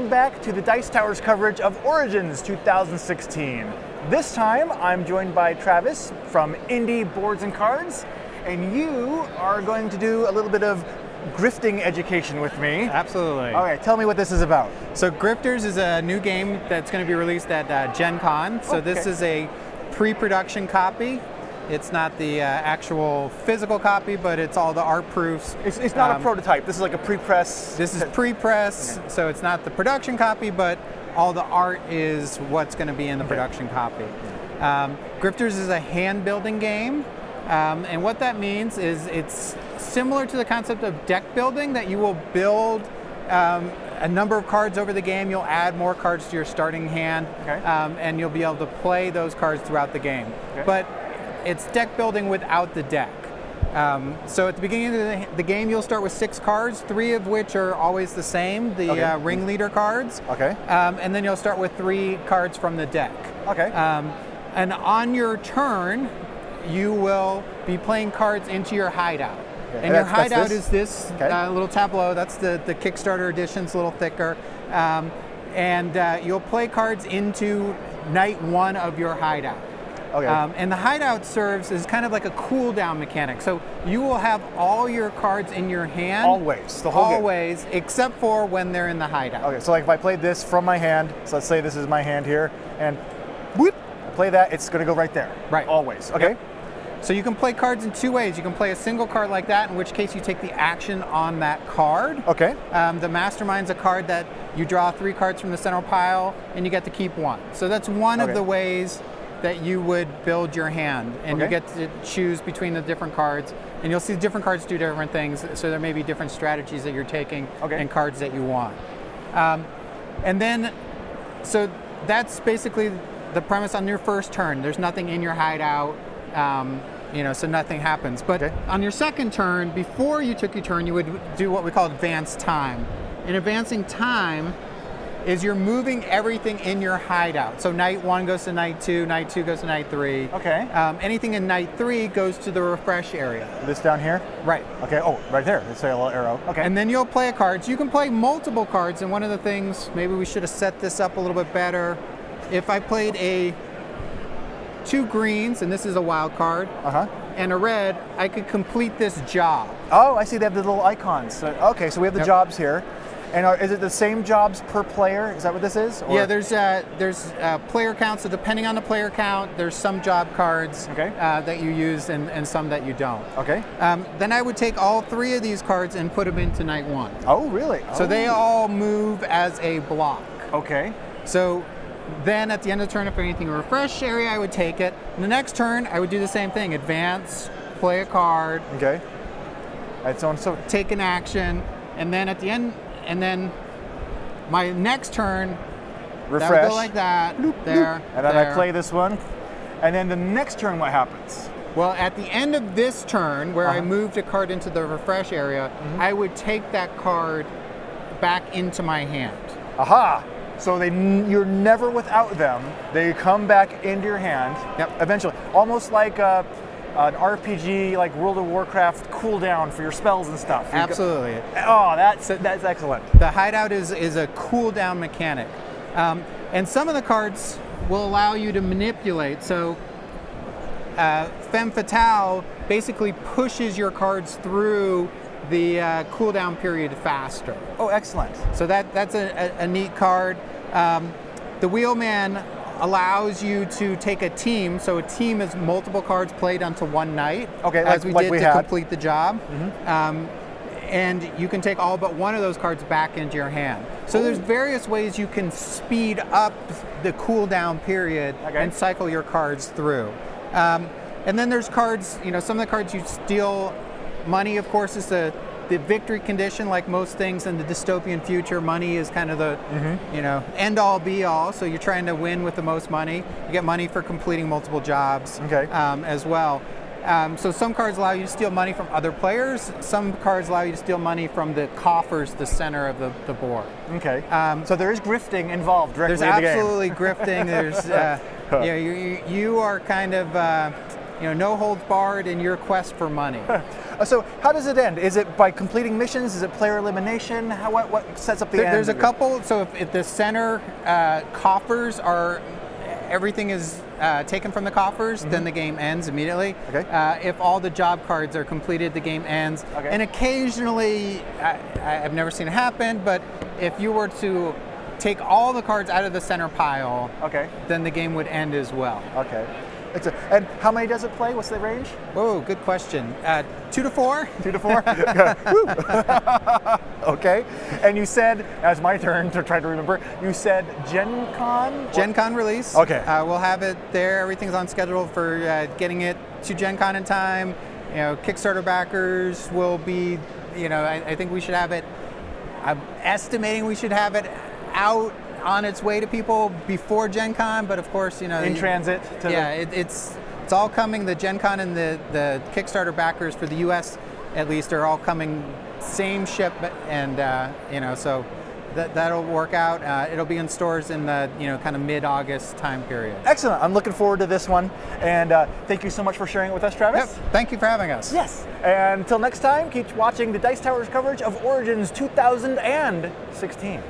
Welcome back to the Dice Tower's coverage of Origins 2016. This time I'm joined by Travis from Indie Boards and Cards, and you are going to do a little bit of grifting education with me. Absolutely. All right, tell me what this is about. So Grifters is a new game that's going to be released at Gen Con. So this is a pre-production copy. It's not the actual physical copy, but it's all the art proofs. It's not a prototype. This is like a pre-press. This is pre-press, okay. So it's not the production copy, but all the art is what's going to be in the production copy. Grifters is a hand-building game, and what that means is it's similar to the concept of deck building, that you will build a number of cards over the game. You'll add more cards to your starting hand, and you'll be able to play those cards throughout the game. But it's deck building without the deck. So at the beginning of the game, you'll start with 6 cards, 3 of which are always the same, the ringleader cards. And then you'll start with 3 cards from the deck. And on your turn, you will be playing cards into your hideout. And your hideout is this little tableau. That's the Kickstarter edition. It's a little thicker. And you'll play cards into night 1 of your hideout. And the hideout serves as kind of like a cooldown mechanic. So you will have all your cards in your hand. Always, the whole game. Except for when they're in the hideout. Okay, so like if I played this from my hand, so let's say this is my hand here, and whoop, I play that, it's going to go right there. Always. So you can play cards in 2 ways. You can play a single card like that, in which case you take the action on that card. The Mastermind's a card that you draw 3 cards from the center pile, and you get to keep 1. So that's one of the ways that you would build your hand, and you get to choose between the different cards, and you'll see different cards do different things, so there may be different strategies that you're taking and cards that you want. And then, so that's basically the premise on your first turn. There's nothing in your hideout, so nothing happens. But on your second turn, before you took your turn, you would do what we call advanced time. And advancing time is you're moving everything in your hideout. So night 1 goes to night 2 goes to night 3. Anything in night 3 goes to the refresh area. This down here? Right. Oh, right there. Let's say a little arrow. And then you'll play a card. So you can play multiple cards, and one of the things, maybe we should have set this up a little bit better. If I played 2 greens, and this is a wild card, and a red, I could complete this job. Oh, I see they have the little icons. So, so we have the jobs here. And is it the same jobs per player? Is that what this is? Or? Yeah, there's player count, so depending on the player count, there's some job cards that you use and some that you don't. Then I would take all 3 of these cards and put them into night 1. Oh, really? So they all move as a block. So then at the end of the turn, if anything a refresh area, I would take it. And the next turn, I would do the same thing. Advance, play a card. So take an action, and then at the end, and then my next turn, refresh. That would go like that, there, and then I play this one. And then the next turn, what happens? Well, at the end of this turn, where I moved a card into the refresh area, I would take that card back into my hand. So you're never without them. They come back into your hand eventually. Almost like an RPG like World of Warcraft cooldown for your spells and stuff. Absolutely. That's excellent. The hideout is a cooldown mechanic. And some of the cards will allow you to manipulate. So Femme Fatale basically pushes your cards through the cooldown period faster. Excellent. So that's a neat card. The Wheelman allows you to take a team, so a team is multiple cards played onto one night, as we did to complete the job. And you can take all but one of those cards back into your hand. So there's various ways you can speed up the cooldown period and cycle your cards through. And then there's cards, some of the cards you steal money, of course, is the victory condition. Like most things in the dystopian future, money is kind of the end all be all. So you're trying to win with the most money. You get money for completing multiple jobs as well. So some cards allow you to steal money from other players. Some cards allow you to steal money from the coffers, the center of the board. So there is grifting involved directly in the game. There's absolutely grifting. There's you are kind of no holds barred in your quest for money. So how does it end? Is it by completing missions? Is it player elimination? What sets up the end? There's a couple. So if the center coffers are, everything is taken from the coffers, then the game ends immediately. Okay. If all the job cards are completed, the game ends. Okay. And occasionally, I've never seen it happen, but if you were to take all the cards out of the center pile, okay, then the game would end as well. Okay. And how many does it play? What's the range? Oh, good question. 2 to 4. 2 to 4? Okay. And you said, as my turn to try to remember, you said Gen Con? Gen Con release. Okay. We'll have it there. Everything's on schedule for getting it to Gen Con in time. Kickstarter backers will be, I think we should have it, I'm estimating we should have it out on its way to people before Gen Con, but of course, in transit to it's all coming. The Gen Con and the Kickstarter backers for the US at least are all coming same ship, and so that'll work out. It'll be in stores in the kind of mid-August time period. Excellent. I'm looking forward to this one, and thank you so much for sharing it with us, Travis. Yep. Thank you for having us. Yes. And until next time, keep watching the Dice Tower's coverage of Origins 2016.